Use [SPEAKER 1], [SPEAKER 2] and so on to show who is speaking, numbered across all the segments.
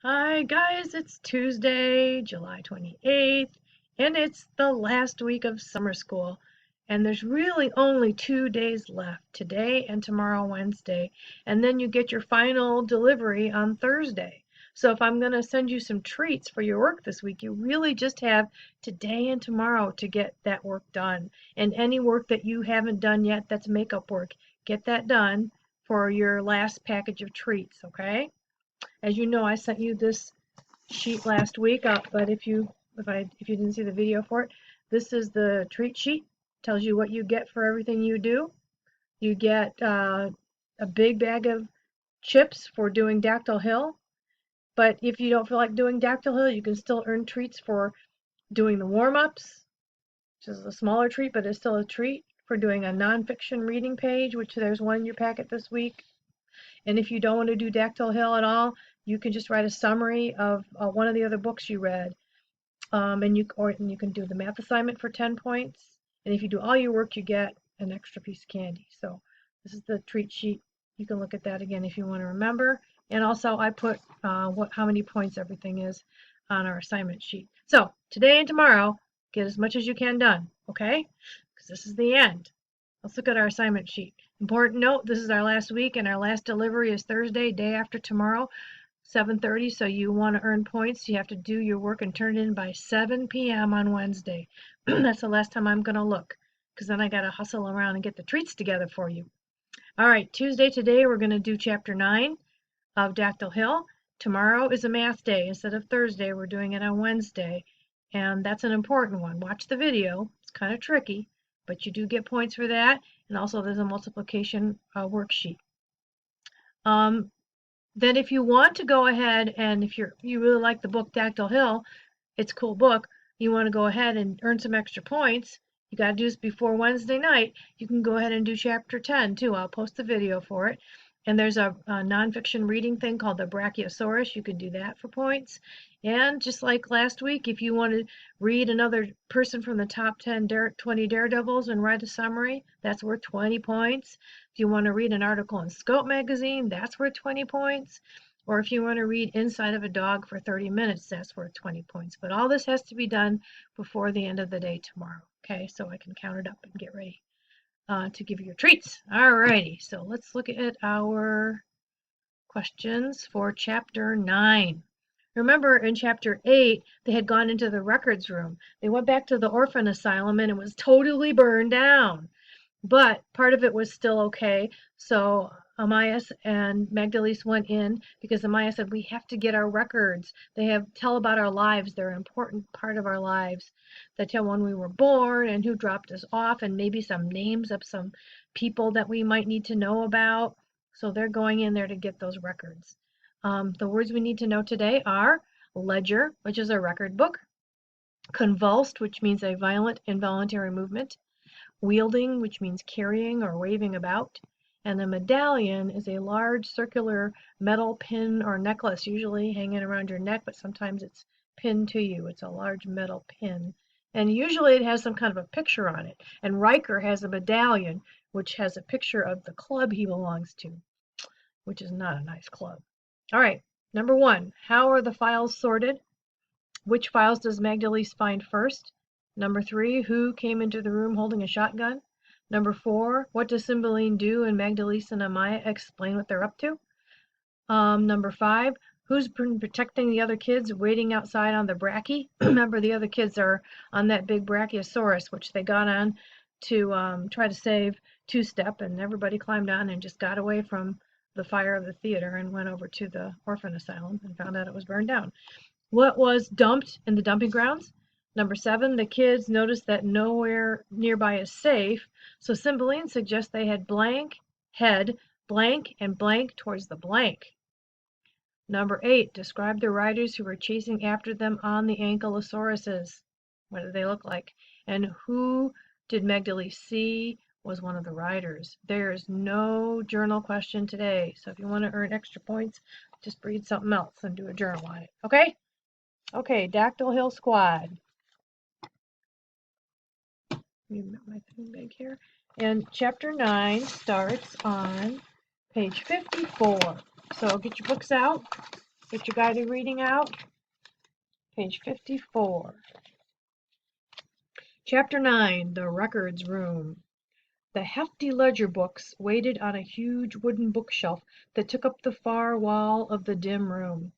[SPEAKER 1] Hi guys, it's Tuesday, July 28th, and it's the last week of summer school. And there's really only 2 days left, today and tomorrow, Wednesday. And then you get your final delivery on Thursday. So if I'm going to send you some treats for your work this week, you really just have today and tomorrow to get that work done. And any work that you haven't done yet that's makeup work, get that done for your last package of treats, okay? As you know, I sent you this sheet last week, but if you didn't see the video for it, this is the treat sheet. Tells you what you get for everything you do. You get a big bag of chips for doing Dactyl Hill, but if you don't feel like doing Dactyl Hill, you can still earn treats for doing the warm-ups, which is a smaller treat, but it's still a treat for doing a nonfiction reading page, which there's one in your packet this week. And if you don't want to do Dactyl Hill at all, you can just write a summary of one of the other books you read. And you can do the math assignment for 10 points. And if you do all your work, you get an extra piece of candy. So this is the treat sheet. You can look at that again if you want to remember. And also I put how many points everything is on our assignment sheet. So today and tomorrow, get as much as you can done, okay? Because this is the end. Let's look at our assignment sheet. Important note, this is our last week and our last delivery is Thursday, day after tomorrow, 7:30. So you want to earn points, you have to do your work and turn it in by 7 p.m. on Wednesday. That's the last time I'm going to look, because then I got to hustle around and get the treats together for you. All right, Tuesday today we're going to do chapter 9 of Dactyl Hill. Tomorrow is a math day. Instead of Thursday, we're doing it on Wednesday. And that's an important one. Watch the video. It's kind of tricky, but you do get points for that. And also there's a multiplication worksheet. Then if you want to go ahead and if you really like the book Dactyl Hill, it's a cool book, you want to go ahead and earn some extra points, you got to do this before Wednesday night, you can go ahead and do chapter 10 too. I'll post the video for it. And there's a nonfiction reading thing called the Brachiosaurus. You can do that for points. And just like last week, if you want to read another person from the top 20 Daredevils and write a summary, that's worth 20 points. If you want to read an article in Scope magazine, that's worth 20 points. Or if you want to read Inside of a Dog for 30 minutes, that's worth 20 points. But all this has to be done before the end of the day tomorrow. Okay, so I can count it up and get ready to give you your treats. Alrighty, so let's look at our questions for chapter 9. Remember in chapter 8, they had gone into the records room. They went back to the orphan asylum and it was totally burned down. But part of it was still okay. So Amias and Magdalise went in because Amias said, we have to get our records. They tell about our lives. They're an important part of our lives. They tell when we were born and who dropped us off and maybe some names of some people that we might need to know about. So they're going in there to get those records. The words we need to know today are ledger, which is a record book, convulsed, which means a violent, involuntary movement, wielding, which means carrying or waving about, and the medallion is a large circular metal pin or necklace, usually hanging around your neck, but sometimes it's pinned to you. It's a large metal pin, and usually it has some kind of a picture on it. And Riker has a medallion which has a picture of the club he belongs to, which is not a nice club. All right, number 1, how are the files sorted? Which files does Magdalise find first? Number 3, who came into the room holding a shotgun? Number 4, what does Cymbeline do and Magdalise and Amaya explain what they're up to? Number 5, who's been protecting the other kids waiting outside on the Brachie? Remember, the other kids are on that big Brachiosaurus, which they got on to try to save Two-Step, and everybody climbed on and just got away from the fire of the theater and went over to the orphan asylum and found out it was burned down. What was dumped in the dumping grounds? Number 7, the kids noticed that nowhere nearby is safe, so Cymbeline suggests they head blank and blank towards the blank. Number 8, describe the riders who were chasing after them on the ankylosauruses. What did they look like? And who did Magdalise see was one of the riders? There's no journal question today, so if you want to earn extra points, just read something else and do a journal on it, okay? Okay, Dactyl Hill Squad. Move my thing back here. And chapter 9 starts on page 54. So get your books out. Get your guided reading out. Page 54. Chapter 9, The Records Room. The hefty ledger books waited on a huge wooden bookshelf that took up the far wall of the dim room.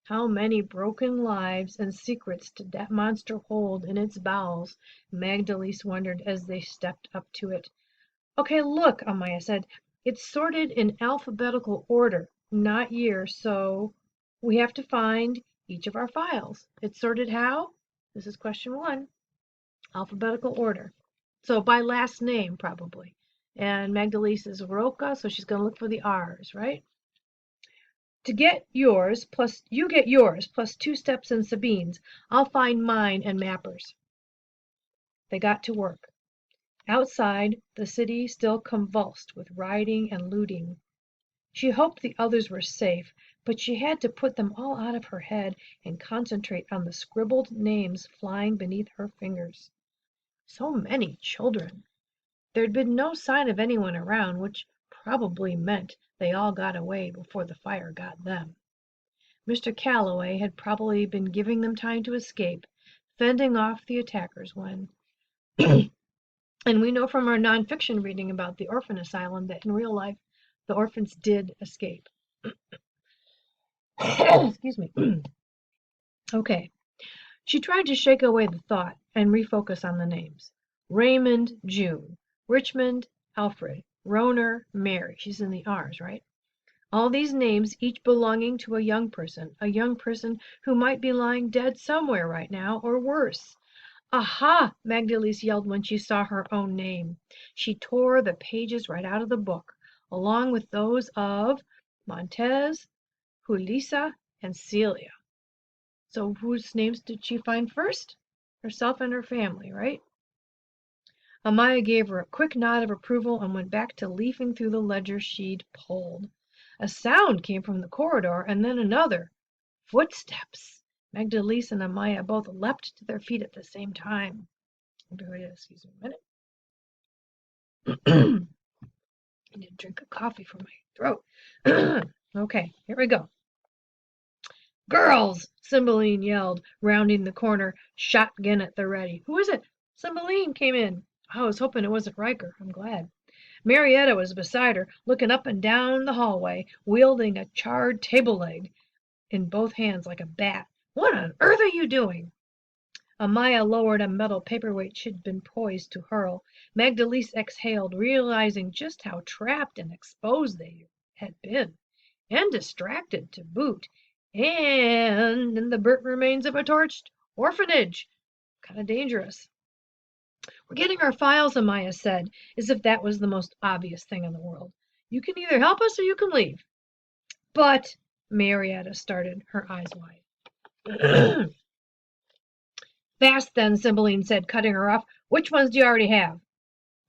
[SPEAKER 1] How many broken lives and secrets did that monster hold in its bowels? Magdalise wondered as they stepped up to it. Okay, look, Amaya said. It's sorted in alphabetical order, not year, so we have to find each of our files. It's sorted how? This is question 1. Alphabetical order. So by last name, probably. And Magdalise is Roca, so she's going to look for the R's, right? To get yours, plus you get yours, plus 2 steps and Sabine's. I'll find mine and Mapper's. They got to work. Outside, the city still convulsed with rioting and looting. She hoped the others were safe, but she had to put them all out of her head and concentrate on the scribbled names flying beneath her fingers. So many children. There'd been no sign of anyone around, which probably meant they all got away before the fire got them. Mr. Calloway had probably been giving them time to escape, fending off the attackers when and we know from our nonfiction reading about the orphan asylum that in real life the orphans did escape. Excuse me. Okay. She tried to shake away the thought and refocus on the names. Raymond, June. Richmond, Alfred. Roner, Mary. She's in the R's, right? All these names, each belonging to a young person who might be lying dead somewhere right now, or worse. Aha! Magdalise yelled when she saw her own name. She tore the pages right out of the book, along with those of Montez, Julissa, and Celia. So whose names did she find first? Herself and her family, right? Amaya gave her a quick nod of approval and went back to leafing through the ledger she'd pulled. A sound came from the corridor, and then another. Footsteps. Magdalise and Amaya both leapt to their feet at the same time. Excuse me a minute. I need to drink a coffee for my throat. Okay, here we go. Girls! Cymbeline yelled, rounding the corner, shotgun at the ready. Who is it? Cymbeline came in. I was hoping it wasn't Riker. I'm glad. Marietta was beside her, looking up and down the hallway, wielding a charred table leg in both hands like a bat. What on earth are you doing? Amaya lowered a metal paperweight she'd been poised to hurl. Magdalise exhaled, realizing just how trapped and exposed they had been. And distracted, to boot. And in the burnt remains of a torched orphanage. Kind of dangerous. We're getting our files, Amaya said, as if that was the most obvious thing in the world. You can either help us or you can leave. But, Marietta started, her eyes wide. Fast then, Cymbeline said, cutting her off. Which ones do you already have?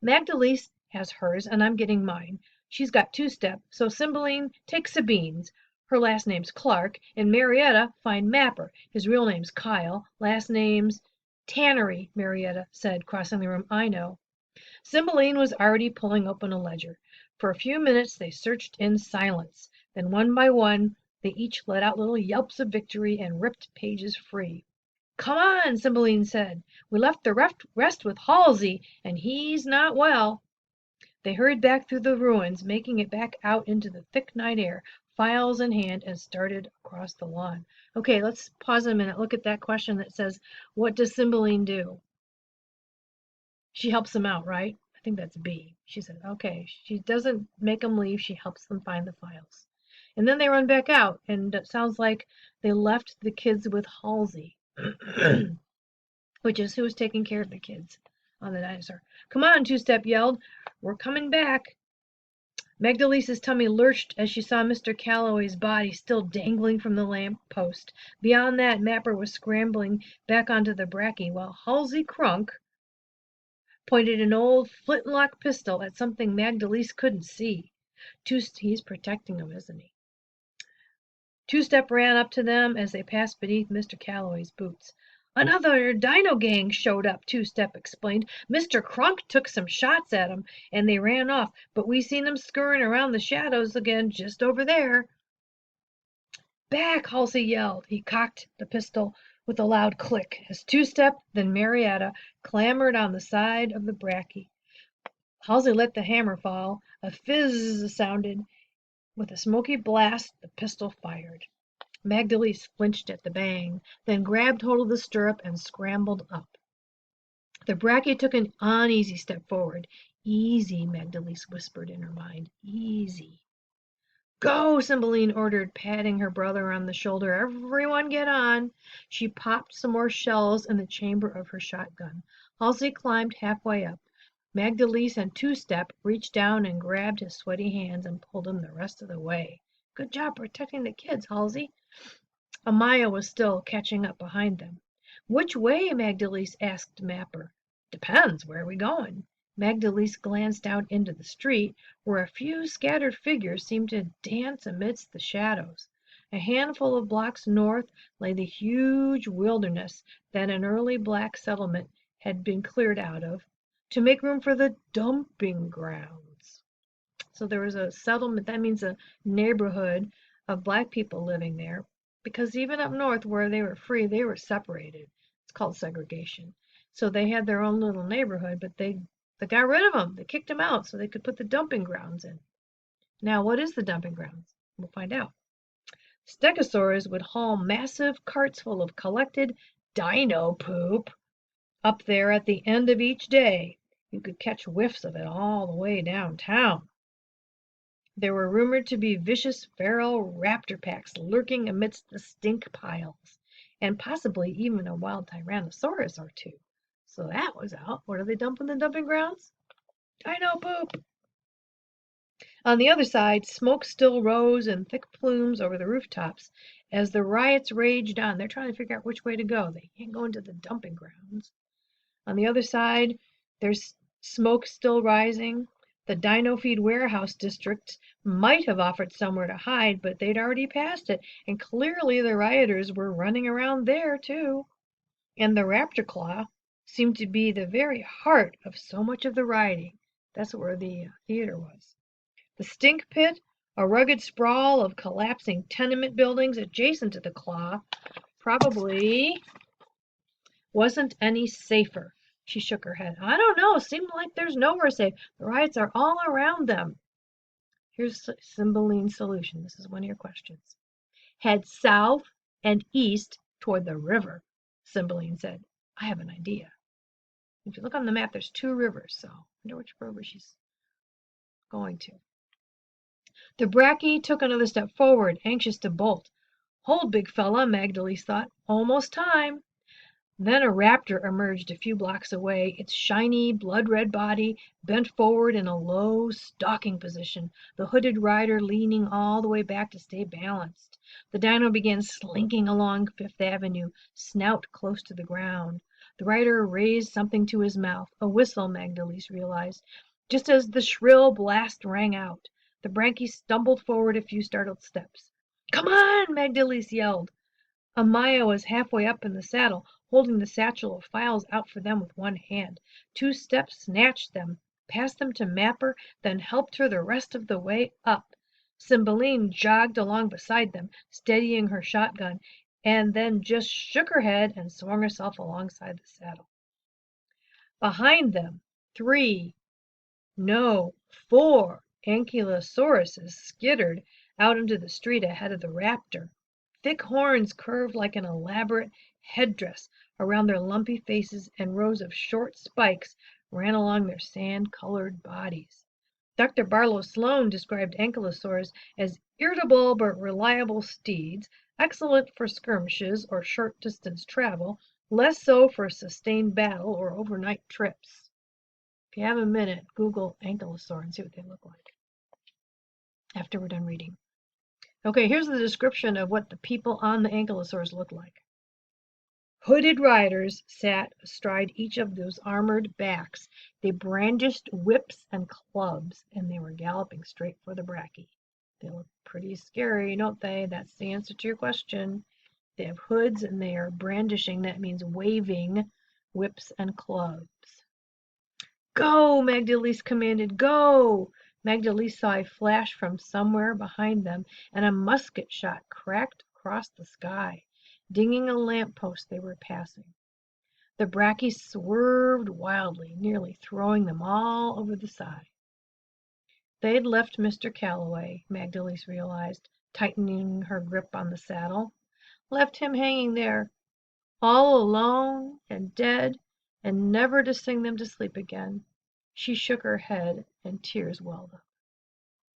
[SPEAKER 1] Magdalise has hers, and I'm getting mine. She's got 2-step, so Cymbeline, take Sabine's. Her last name's Clark, and Marietta, find Mapper. His real name's Kyle, last name's Tannery, Marietta said, crossing the room. I know. Cymbeline was already pulling open a ledger. For a few minutes they searched in silence. Then one by one they each let out little yelps of victory and ripped pages free. Come on, Cymbeline said. We left the rest with Halsey, and he's not well. They hurried back through the ruins, making it back out into the thick night air, files in hand, and started across the lawn. Okay, let's pause a minute. Look at that question that says, what does Cymbeline do? She helps them out, right? I think that's B. She said, okay. She doesn't make them leave. She helps them find the files. And then they run back out, and it sounds like they left the kids with Halsey. Which is who's taking care of the kids on the dinosaur. Come on, 2-step yelled. We're coming back. Magdalise's tummy lurched as she saw Mr. Calloway's body still dangling from the lamp post. Beyond that, Mapper was scrambling back onto the bracky, while Halsey Crunk pointed an old flintlock pistol at something Magdalise couldn't see. He's protecting him, isn't he? 2-step ran up to them as they passed beneath Mr. Calloway's boots. Another dino gang showed up, 2-step explained. Mr. Crunk took some shots at 'em, and they ran off, but we seen 'em scurrying around the shadows again just over there. Back! Halsey yelled. He cocked the pistol with a loud click as Two-Step, then Marietta, clambered on the side of the bracky. Halsey let the hammer fall. A fizz sounded. With a smoky blast, the pistol fired. Magdalene flinched at the bang, then grabbed hold of the stirrup and scrambled up. The bracky took an uneasy step forward. Easy, Magdalene whispered in her mind. Easy. Go, Cymbeline ordered, patting her brother on the shoulder. Everyone get on. She popped some more shells in the chamber of her shotgun. Halsey climbed halfway up. Magdalene and Two-Step reached down and grabbed his sweaty hands and pulled him the rest of the way. Good job protecting the kids, Halsey. Amaya was still catching up behind them. Which way? Magdalene asked Mapper. Depends. Where are we going? Magdalene glanced out into the street, where a few scattered figures seemed to dance amidst the shadows. A handful of blocks north lay the huge wilderness that an early black settlement had been cleared out of to make room for the dumping grounds. So there was a settlement, that means a neighborhood of black people living there, because even up north where they were free, they were separated. It's called segregation. So they had their own little neighborhood, but they got rid of them. They kicked them out so they could put the dumping grounds in. Now, what is the dumping grounds? We'll find out. Stegosaurus would haul massive carts full of collected dino poop up there at the end of each day. You could catch whiffs of it all the way downtown. There were rumored to be vicious feral raptor packs lurking amidst the stink piles, and possibly even a wild tyrannosaurus or two. So that was out. What do they dump in the dumping grounds? Dino poop. On the other side, smoke still rose in thick plumes over the rooftops as the riots raged on. They're trying to figure out which way to go. They can't go into the dumping grounds. On the other side, there's smoke still rising. The Dino Feed warehouse district might have offered somewhere to hide, but they'd already passed it, and clearly the rioters were running around there too. And the Raptor Claw seemed to be the very heart of so much of the rioting. That's where the theater was. The Stink Pit, a rugged sprawl of collapsing tenement buildings adjacent to the Claw, probably wasn't any safer. She shook her head. I don't know. Seems like there's nowhere safe. The riots are all around them. Here's Cymbeline's solution. This is one of your questions. Head south and east toward the river, Cymbeline said. I have an idea. If you look on the map, there's two rivers, so I wonder which river she's going to. The bracky took another step forward, anxious to bolt. Hold, big fella, Magdalene thought. Almost time. Then a raptor emerged a few blocks away, its shiny, blood-red body bent forward in a low, stalking position, the hooded rider leaning all the way back to stay balanced. The dino began slinking along Fifth Avenue, snout close to the ground. The rider raised something to his mouth, a whistle, Magdalene realized, just as the shrill blast rang out. The bracky stumbled forward a few startled steps. Come on, Magdalene yelled. Amaya was halfway up in the saddle, holding the satchel of files out for them with one hand. Two-Step snatched them, passed them to Mapper, then helped her the rest of the way up. Cymbeline jogged along beside them, steadying her shotgun, and then just shook her head and swung herself alongside the saddle. Behind them, 3, no, 4 ankylosauruses skittered out into the street ahead of the raptor. Thick horns curved like an elaborate headdress around their lumpy faces, and rows of short spikes ran along their sand-colored bodies. Dr. Barlow Sloan described ankylosaurs as irritable but reliable steeds, excellent for skirmishes or short-distance travel, less so for sustained battle or overnight trips. If you have a minute, Google ankylosaur and see what they look like after we're done reading. Okay, here's the description of what the people on the ankylosaurs looked like. Hooded riders sat astride each of those armored backs. They brandished whips and clubs, and they were galloping straight for the bracky. They look pretty scary, don't they? That's the answer to your question. They have hoods, and they are brandishing. That means waving whips and clubs. Go, Magdalene commanded, go! Magdalene saw a flash from somewhere behind them, and a musket shot cracked across the sky, dinging a lamppost they were passing. The brackies swerved wildly, nearly throwing them all over the side. They'd left Mr. Calloway, Magdalene realized, tightening her grip on the saddle. Left him hanging there, all alone and dead, and never to sing them to sleep again. She shook her head, and tears welled up.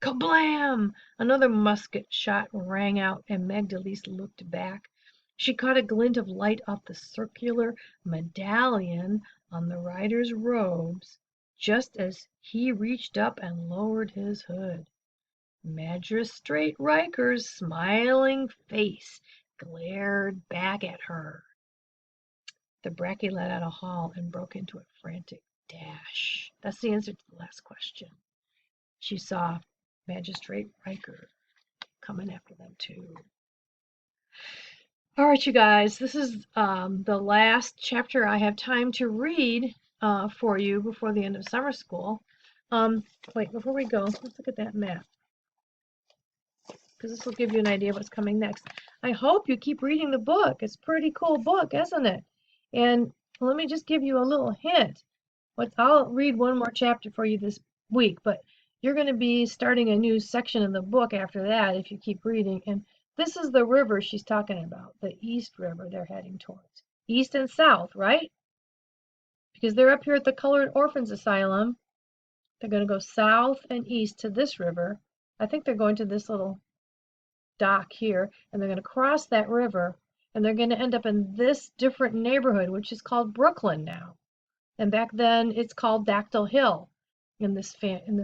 [SPEAKER 1] Kablam! Another musket shot rang out, and Magdalene looked back. She caught a glint of light off the circular medallion on the rider's robes, just as he reached up and lowered his hood. Magistrate Riker's smiling face glared back at her. The bracky let out a howl and broke into a frantic dash. That's the answer to the last question. She saw Magistrate Riker coming after them too. All right, you guys, this is the last chapter I have time to read for you before the end of summer school. Wait, before we go, let's look at that map, because this will give you an idea of what's coming next. I hope you keep reading the book. It's a pretty cool book, isn't it? And let me just give you a little hint. I'll read one more chapter for you this week, but you're going to be starting a new section in the book after that if you keep reading. And this is the river she's talking about, the East River they're heading towards. East and south, right? Because they're up here at the Colored Orphans Asylum. They're going to go south and east to this river. I think they're going to this little dock here, and they're going to cross that river, and they're going to end up in this different neighborhood, which is called Brooklyn now. And back then it's called Dactyl Hill in this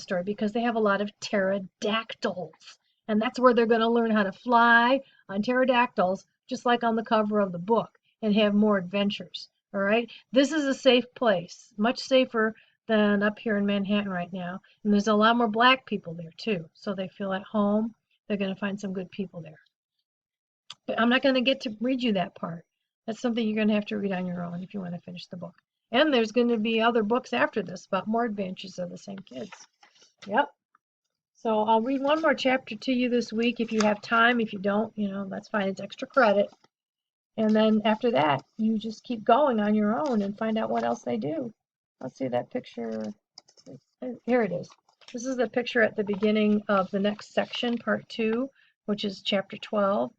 [SPEAKER 1] story because they have a lot of pterodactyls. And that's where they're going to learn how to fly on pterodactyls, just like on the cover of the book, and have more adventures. All right? This is a safe place, much safer than up here in Manhattan right now. And there's a lot more black people there too. So they feel at home. They're going to find some good people there. But I'm not going to get to read you that part. That's something you're going to have to read on your own if you want to finish the book. And there's going to be other books after this about more adventures of the same kids. Yep. So I'll read one more chapter to you this week if you have time. If you don't, that's fine. It's extra credit. And then after that, you just keep going on your own and find out what else they do. Let's see that picture. Here it is. This is the picture at the beginning of the next section, part 2, which is chapter 12.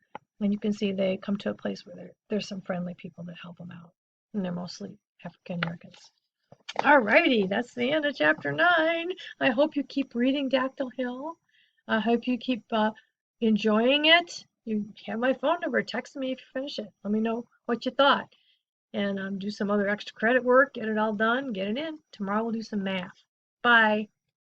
[SPEAKER 1] And you can see they come to a place where there's some friendly people that help them out. And they're mostly African Americans. Alrighty, that's the end of chapter 9. I hope you keep reading Dactyl Hill. I hope you keep enjoying it. You have my phone number. Text me if you finish it. Let me know what you thought. And do some other extra credit work. Get it all done. Get it in. Tomorrow we'll do some math. Bye.